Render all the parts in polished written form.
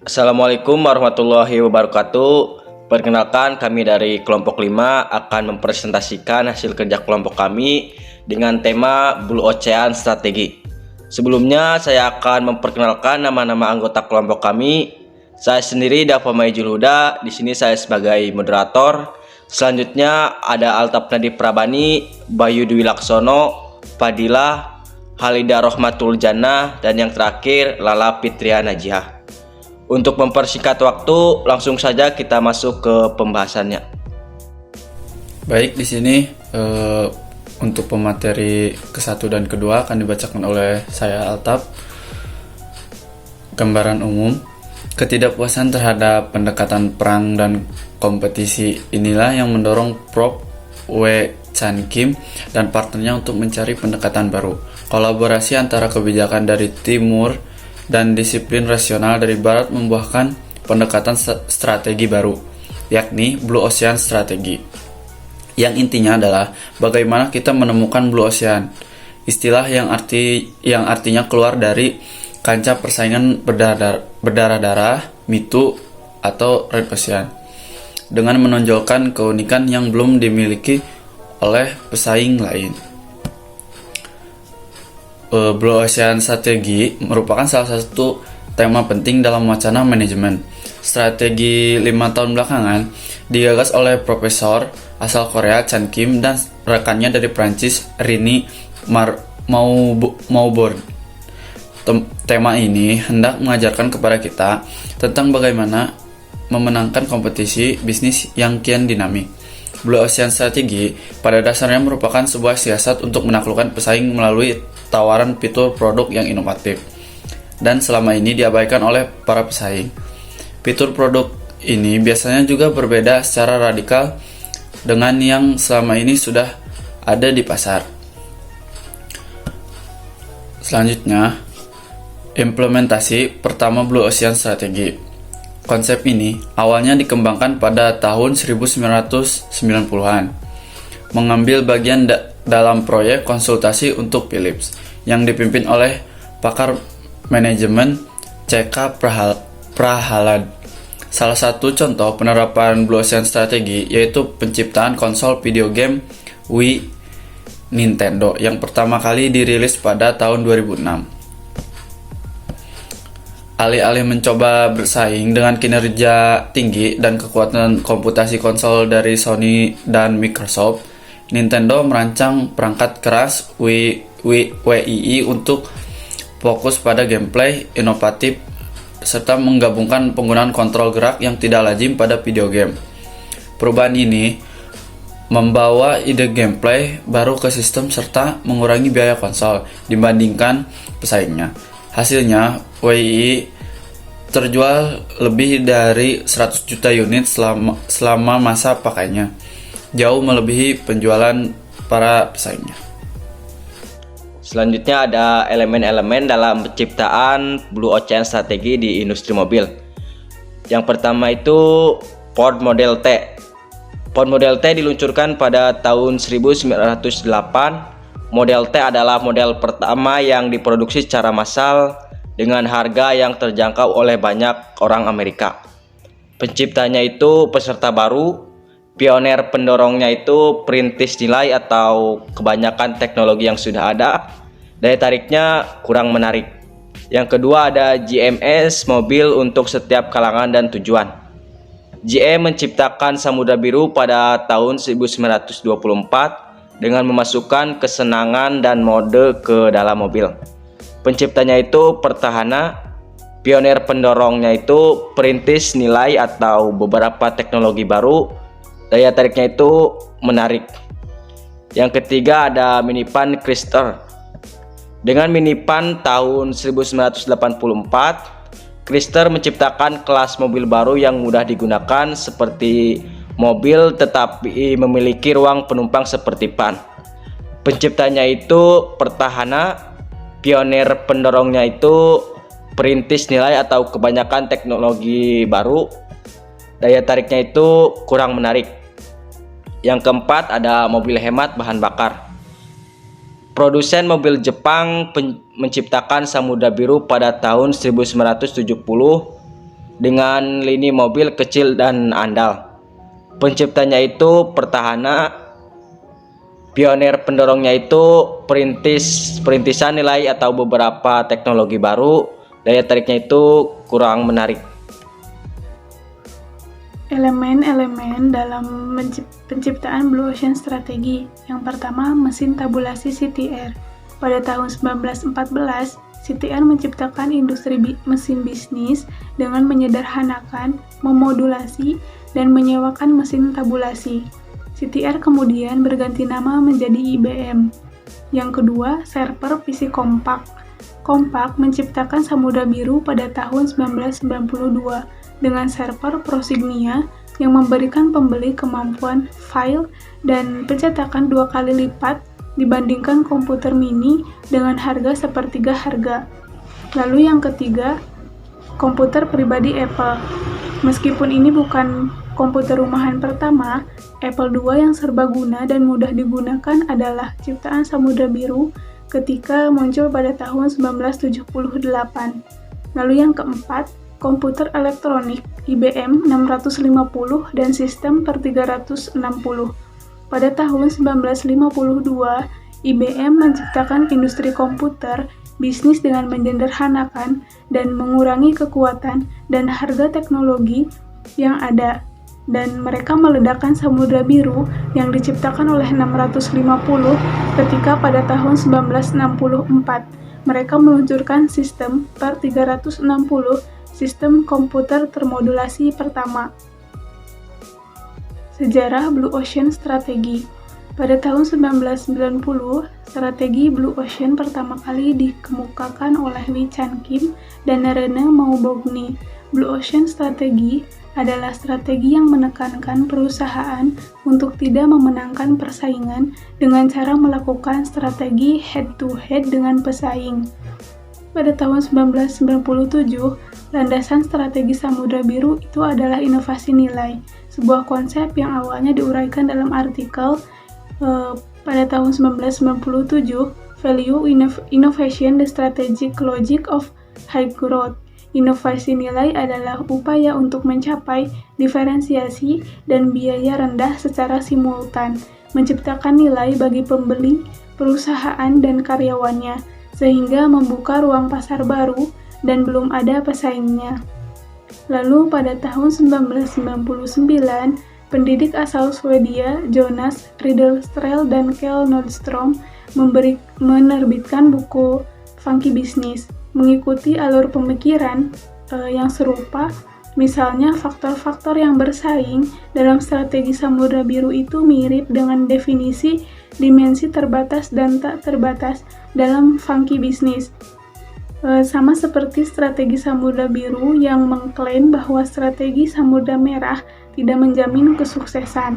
Assalamualaikum warahmatullahi wabarakatuh. Perkenalkan, kami dari kelompok 5 akan mempresentasikan hasil kerja kelompok kami dengan tema Blue Ocean Strategi. Sebelumnya saya akan memperkenalkan nama-nama anggota kelompok kami. Saya sendiri Dava Maijul Huda, di sini saya sebagai moderator. Selanjutnya ada Altaf Nadi Prabani, Bayu Dwi Laksono, Fadilah, Halida Rohmatul Jannah, dan yang terakhir Lala Fitria Najiah. Untuk mempersingkat waktu, langsung saja kita masuk ke pembahasannya. Baik, di sini untuk pemateri ke-1 dan ke-2 akan dibacakan oleh saya Altaf. Gambaran umum, ketidakpuasan terhadap pendekatan perang dan kompetisi inilah yang mendorong Prof. W. Chan Kim dan partnernya untuk mencari pendekatan baru. Kolaborasi antara kebijakan dari timur dan disiplin rasional dari barat membuahkan pendekatan strategi baru, yakni Blue Ocean Strategi. Yang intinya adalah bagaimana kita menemukan Blue Ocean, istilah yang artinya keluar dari kancah persaingan berdarah-darah, mitu atau Red Ocean, dengan menonjolkan keunikan yang belum dimiliki oleh pesaing lain. Blue Ocean Strategi merupakan salah satu tema penting dalam wacana manajemen. Strategi 5 tahun belakangan digagas oleh Profesor asal Korea Chan Kim dan rekannya dari Prancis Rini Maubourne. Tema ini hendak mengajarkan kepada kita tentang bagaimana memenangkan kompetisi bisnis yang kian dinamik. Blue Ocean Strategi pada dasarnya merupakan sebuah siasat untuk menaklukkan pesaing melalui tawaran fitur produk yang inovatif dan selama ini diabaikan oleh para pesaing. Fitur produk ini biasanya juga berbeda secara radikal dengan yang selama ini sudah ada di pasar. Selanjutnya, implementasi pertama Blue Ocean Strategi. Konsep ini awalnya dikembangkan pada tahun 1990-an, mengambil bagian dalam proyek konsultasi untuk Philips yang dipimpin oleh pakar manajemen C.K. Prahalad. Salah satu contoh penerapan Blue Ocean Strategi yaitu penciptaan konsol video game Wii Nintendo yang pertama kali dirilis pada tahun 2006. Alih-alih mencoba bersaing dengan kinerja tinggi dan kekuatan komputasi konsol dari Sony dan Microsoft, Nintendo merancang perangkat keras Wii untuk fokus pada gameplay inovatif serta menggabungkan penggunaan kontrol gerak yang tidak lazim pada video game. Perubahan ini membawa ide gameplay baru ke sistem serta mengurangi biaya konsol dibandingkan pesaingnya. Hasilnya, Wii terjual lebih dari 100 juta unit selama masa pakainya, jauh melebihi penjualan para pesaingnya. Selanjutnya ada elemen-elemen dalam penciptaan Blue Ocean Strategi di industri mobil. Yang pertama itu Ford Model T. Ford Model T diluncurkan pada tahun 1908. Model T adalah model pertama yang diproduksi secara massal dengan harga yang terjangkau oleh banyak orang Amerika. Penciptanya itu peserta baru, pioner pendorongnya itu perintis nilai atau kebanyakan teknologi yang sudah ada, daya tariknya kurang menarik. Yang kedua ada GMS, mobil untuk setiap kalangan dan tujuan. GM menciptakan Samudra Biru pada tahun 1924 dengan memasukkan kesenangan dan mode ke dalam mobil. Penciptanya itu Pertahana, pioner pendorongnya itu perintis nilai atau beberapa teknologi baru, daya tariknya itu menarik. Yang ketiga ada minivan Chrysler. Dengan minivan tahun 1984, Chrysler menciptakan kelas mobil baru yang mudah digunakan seperti mobil tetapi memiliki ruang penumpang seperti van. Penciptanya itu Pertahana, pioner pendorongnya itu perintis nilai atau kebanyakan teknologi baru, daya tariknya itu kurang menarik. Yang keempat ada mobil hemat bahan bakar. Produsen mobil Jepang menciptakan Samudra Biru pada tahun 1970 dengan lini mobil kecil dan andal. Penciptanya itu Pertahana, pionir pendorongnya itu perintisan nilai atau beberapa teknologi baru. Daya tariknya itu kurang menarik. Elemen-elemen dalam penciptaan Blue Ocean strategi. Yang pertama, mesin tabulasi CTR. Pada tahun 1914, CTR menciptakan industri mesin bisnis dengan menyederhanakan, memodulasi, dan menyewakan mesin tabulasi. CTR kemudian berganti nama menjadi IBM. Yang kedua, server PC Kompak. Kompak menciptakan Samudra Biru pada tahun 1992 dengan server Prosignia yang memberikan pembeli kemampuan file dan pencetakan 2 kali lipat dibandingkan komputer mini dengan harga sepertiga harga. Lalu yang ketiga, komputer pribadi Apple. Meskipun ini bukan komputer rumahan pertama, Apple II yang serbaguna dan mudah digunakan adalah ciptaan Samudra Biru ketika muncul pada tahun 1978. Lalu yang keempat, komputer elektronik IBM 650 dan sistem per 360. Pada tahun 1952, IBM menciptakan industri komputer bisnis dengan menyederhanakan dan mengurangi kekuatan dan harga teknologi yang ada, dan mereka meledakkan Samudra Biru yang diciptakan oleh 650 ketika pada tahun 1964 mereka meluncurkan sistem per 360, sistem komputer termodulasi pertama. Sejarah Blue Ocean Strategi. Pada tahun 1990, strategi Blue Ocean pertama kali dikemukakan oleh Wee Chan Kim dan Rene Maubogny. Blue Ocean Strategi adalah strategi yang menekankan perusahaan untuk tidak memenangkan persaingan dengan cara melakukan strategi head-to-head dengan pesaing. Pada tahun 1997, landasan strategi Samudra Biru itu adalah inovasi nilai, sebuah konsep yang awalnya diuraikan dalam artikel pada tahun 1997, Value Innovation, the Strategic Logic of High Growth. Inovasi nilai adalah upaya untuk mencapai diferensiasi dan biaya rendah secara simultan, menciptakan nilai bagi pembeli, perusahaan, dan karyawannya, sehingga membuka ruang pasar baru dan belum ada pesaingnya. Lalu pada tahun 1999, pendidik asal Swedia Jonas Ridderström dan Kjell Nordström menerbitkan buku Funky Business, mengikuti alur pemikiran yang serupa. Misalnya, faktor-faktor yang bersaing dalam strategi Samudra Biru itu mirip dengan definisi dimensi terbatas dan tak terbatas dalam Funky Business. Sama seperti strategi Samudra Biru yang mengklaim bahwa strategi Samudra Merah tidak menjamin kesuksesan.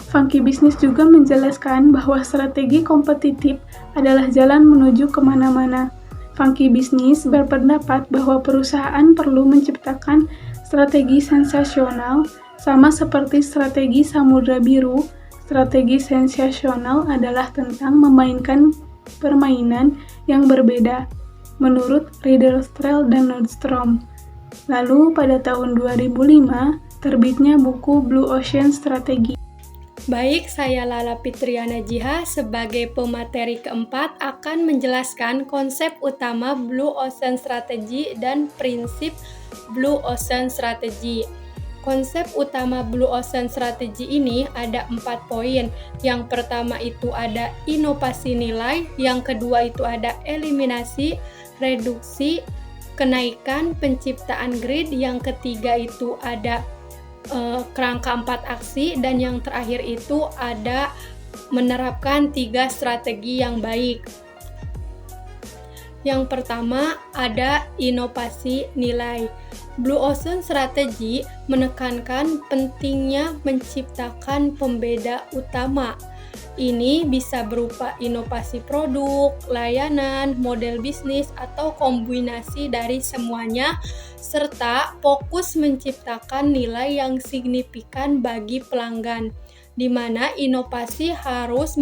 Funky Business juga menjelaskan bahwa strategi kompetitif adalah jalan menuju kemana-mana. Funky Business berpendapat bahwa perusahaan perlu menciptakan strategi sensasional, sama seperti strategi Samudra Biru. Strategi sensasional adalah tentang memainkan permainan yang berbeda, menurut Ridderström dan Nordström. Lalu pada tahun 2005, terbitnya buku Blue Ocean Strategi. Baik, saya Lala Fitriana Jiha sebagai pemateri keempat akan menjelaskan konsep utama Blue Ocean Strategi dan prinsip Blue Ocean Strategi. Konsep utama Blue Ocean Strategi ini ada 4 poin. Yang pertama itu ada inovasi nilai, yang kedua itu ada eliminasi, reduksi, kenaikan, penciptaan grid, yang ketiga itu ada kerangka 4 aksi, dan yang terakhir itu ada menerapkan 3 strategi yang baik. Yang pertama ada inovasi nilai. Blue Ocean Strategi menekankan pentingnya menciptakan pembeda utama. Ini bisa berupa inovasi produk, layanan, model bisnis, atau kombinasi dari semuanya, serta fokus menciptakan nilai yang signifikan bagi pelanggan. di mana inovasi harus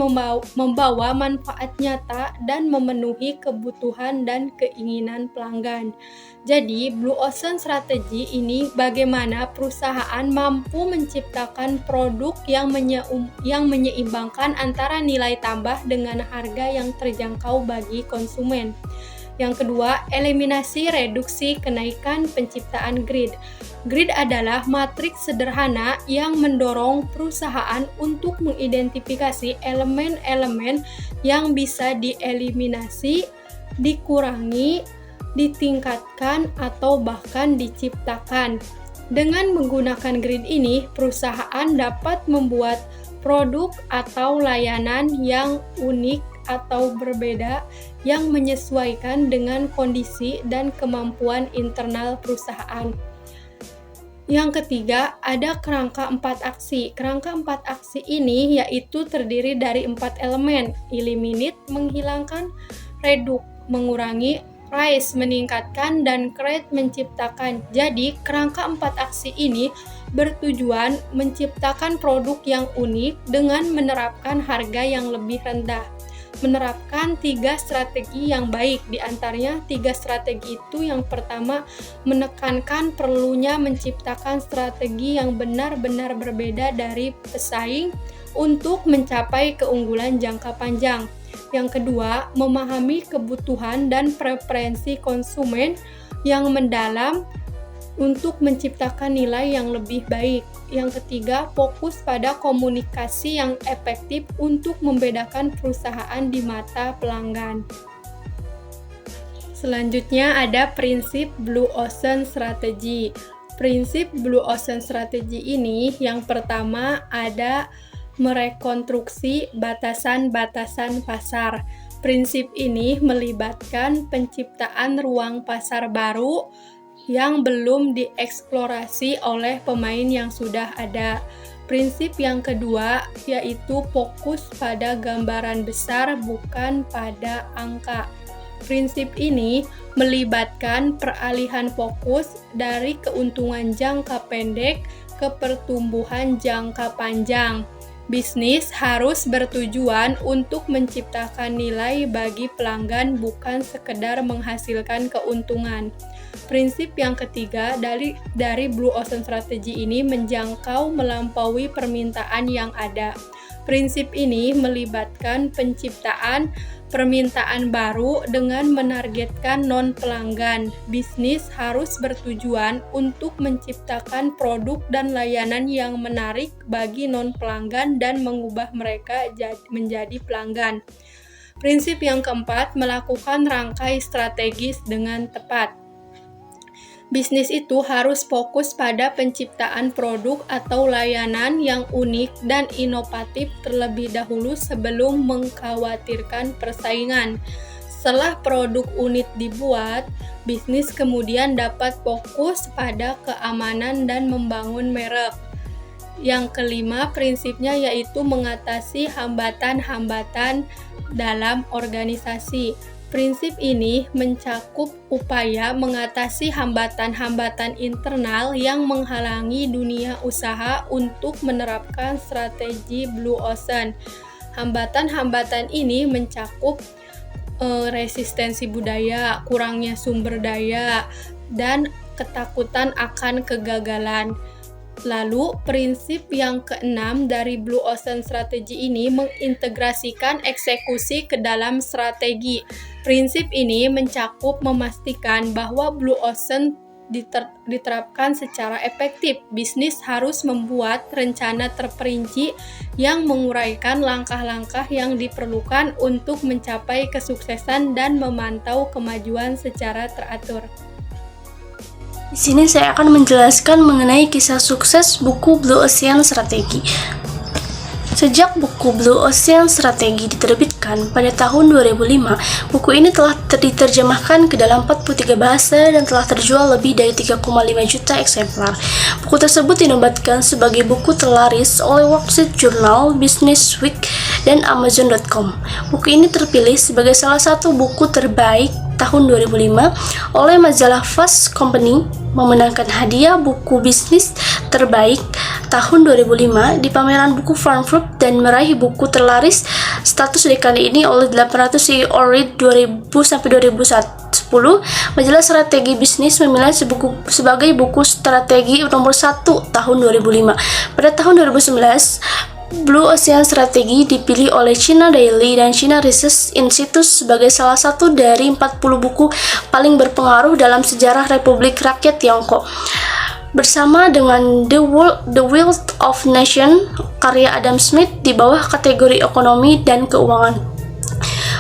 membawa manfaat nyata dan memenuhi kebutuhan dan keinginan pelanggan. Jadi, Blue Ocean Strategy ini bagaimana perusahaan mampu menciptakan produk yang menyeimbangkan antara nilai tambah dengan harga yang terjangkau bagi konsumen. Yang kedua, eliminasi reduksi kenaikan penciptaan grid. Grid adalah matriks sederhana yang mendorong perusahaan untuk mengidentifikasi elemen-elemen yang bisa dieliminasi, dikurangi, ditingkatkan, atau bahkan diciptakan. Dengan menggunakan grid ini, perusahaan dapat membuat produk atau layanan yang unik atau berbeda yang menyesuaikan dengan kondisi dan kemampuan internal perusahaan. Yang ketiga, ada kerangka 4 aksi. Kerangka 4 aksi ini yaitu terdiri dari 4 elemen: eliminate, menghilangkan; reduce, mengurangi; rise, meningkatkan; dan create, menciptakan. Jadi, kerangka 4 aksi ini bertujuan menciptakan produk yang unik dengan menerapkan harga yang lebih rendah. Menerapkan 3 strategi yang baik, di antaranya 3 strategi itu yang pertama, menekankan perlunya menciptakan strategi yang benar-benar berbeda dari pesaing untuk mencapai keunggulan jangka panjang. Yang kedua, memahami kebutuhan dan preferensi konsumen yang mendalam untuk menciptakan nilai yang lebih baik. Yang ketiga, fokus pada komunikasi yang efektif untuk membedakan perusahaan di mata pelanggan. Selanjutnya ada prinsip Blue Ocean Strategy. Prinsip Blue Ocean Strategy ini yang pertama ada merekonstruksi batasan-batasan pasar. Prinsip ini melibatkan penciptaan ruang pasar baru yang belum dieksplorasi oleh pemain yang sudah ada. Prinsip yang kedua yaitu fokus pada gambaran besar, bukan pada angka. Prinsip ini melibatkan peralihan fokus dari keuntungan jangka pendek ke pertumbuhan jangka panjang. Bisnis harus bertujuan untuk menciptakan nilai bagi pelanggan, bukan sekedar menghasilkan keuntungan. Prinsip yang ketiga dari Blue Ocean Strategy ini menjangkau melampaui permintaan yang ada. Prinsip ini melibatkan penciptaan permintaan baru dengan menargetkan non-pelanggan. Bisnis harus bertujuan untuk menciptakan produk dan layanan yang menarik bagi non-pelanggan dan mengubah mereka menjadi pelanggan. Prinsip yang keempat, melakukan rangkai strategis dengan tepat. Bisnis itu harus fokus pada penciptaan produk atau layanan yang unik dan inovatif terlebih dahulu sebelum mengkhawatirkan persaingan. Setelah produk unik dibuat, bisnis kemudian dapat fokus pada keamanan dan membangun merek. Yang kelima, prinsipnya yaitu mengatasi hambatan-hambatan dalam organisasi. Prinsip ini mencakup upaya mengatasi hambatan-hambatan internal yang menghalangi dunia usaha untuk menerapkan strategi Blue Ocean. Hambatan-hambatan ini mencakup resistensi budaya, kurangnya sumber daya, dan ketakutan akan kegagalan. Lalu, prinsip yang keenam dari Blue Ocean Strategy ini mengintegrasikan eksekusi ke dalam strategi. Prinsip ini mencakup memastikan bahwa Blue Ocean diterapkan secara efektif. Bisnis harus membuat rencana terperinci yang menguraikan langkah-langkah yang diperlukan untuk mencapai kesuksesan dan memantau kemajuan secara teratur. Di sini saya akan menjelaskan mengenai kisah sukses buku Blue Ocean Strategy. Sejak buku Blue Ocean Strategy diterbitkan pada tahun 2005, buku ini telah diterjemahkan ke dalam 43 bahasa dan telah terjual lebih dari 3,5 juta eksemplar. Buku tersebut dinobatkan sebagai buku terlaris oleh Wall Street Journal, Business Week, dan Amazon.com. Buku ini terpilih sebagai salah satu buku terbaik tahun 2005 oleh majalah Fast Company, memenangkan hadiah buku bisnis terbaik tahun 2005 di pameran buku Frankfurt dan meraih buku terlaris status dekade ini oleh 800 CEO Read 2000 sampai 2010. Majalah Strategi Bisnis memilih sebagai buku strategi nomor 1 tahun 2005. Pada tahun 2011, Blue Ocean Strategi dipilih oleh China Daily dan China Research Institute sebagai salah satu dari 40 buku paling berpengaruh dalam sejarah Republik Rakyat Tiongkok. Bersama dengan The Wealth of Nation karya Adam Smith di bawah kategori ekonomi dan keuangan.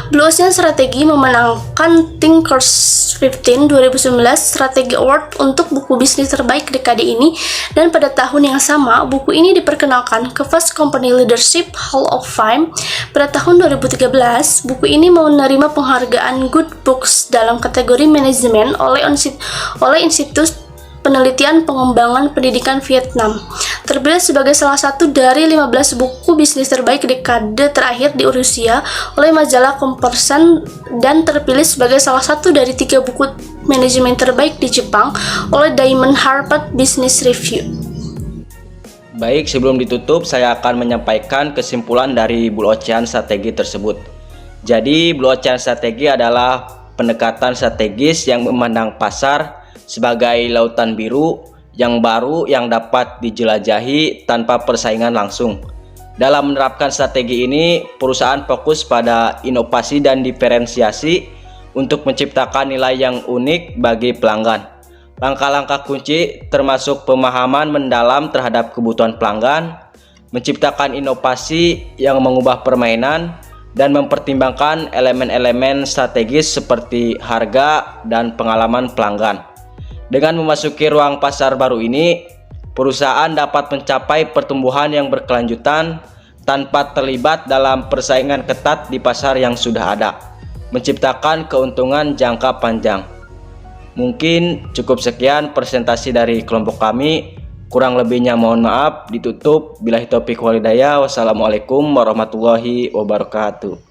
Blue Ocean Strategi memenangkan Thinkers 15 2019 Strategi Award untuk buku bisnis terbaik dekade ini, dan pada tahun yang sama buku ini diperkenalkan ke Fast Company Leadership Hall of Fame. Pada tahun 2013 buku ini menerima penghargaan Good Books dalam kategori manajemen oleh Institut Penelitian Pengembangan Pendidikan Vietnam. Terpilih sebagai salah satu dari 15 buku bisnis terbaik dekade terakhir di Rusia oleh majalah Kommersant dan terpilih sebagai salah satu dari 3 buku manajemen terbaik di Jepang oleh Diamond Harvard Business Review. Baik, sebelum ditutup saya akan menyampaikan kesimpulan dari Blue Ocean Strategi tersebut. Jadi Blue Ocean Strategi adalah pendekatan strategis yang memandang pasar sebagai lautan biru yang baru yang dapat dijelajahi tanpa persaingan langsung. Dalam menerapkan strategi ini, perusahaan fokus pada inovasi dan diferensiasi untuk menciptakan nilai yang unik bagi pelanggan. Langkah-langkah kunci termasuk pemahaman mendalam terhadap kebutuhan pelanggan, menciptakan inovasi yang mengubah permainan, dan mempertimbangkan elemen-elemen strategis seperti harga dan pengalaman pelanggan. Dengan memasuki ruang pasar baru ini, perusahaan dapat mencapai pertumbuhan yang berkelanjutan tanpa terlibat dalam persaingan ketat di pasar yang sudah ada, menciptakan keuntungan jangka panjang. Mungkin cukup sekian presentasi dari kelompok kami. Kurang lebihnya mohon maaf. Ditutup. Billahi taufiq wal hidayah. Wassalamualaikum warahmatullahi wabarakatuh.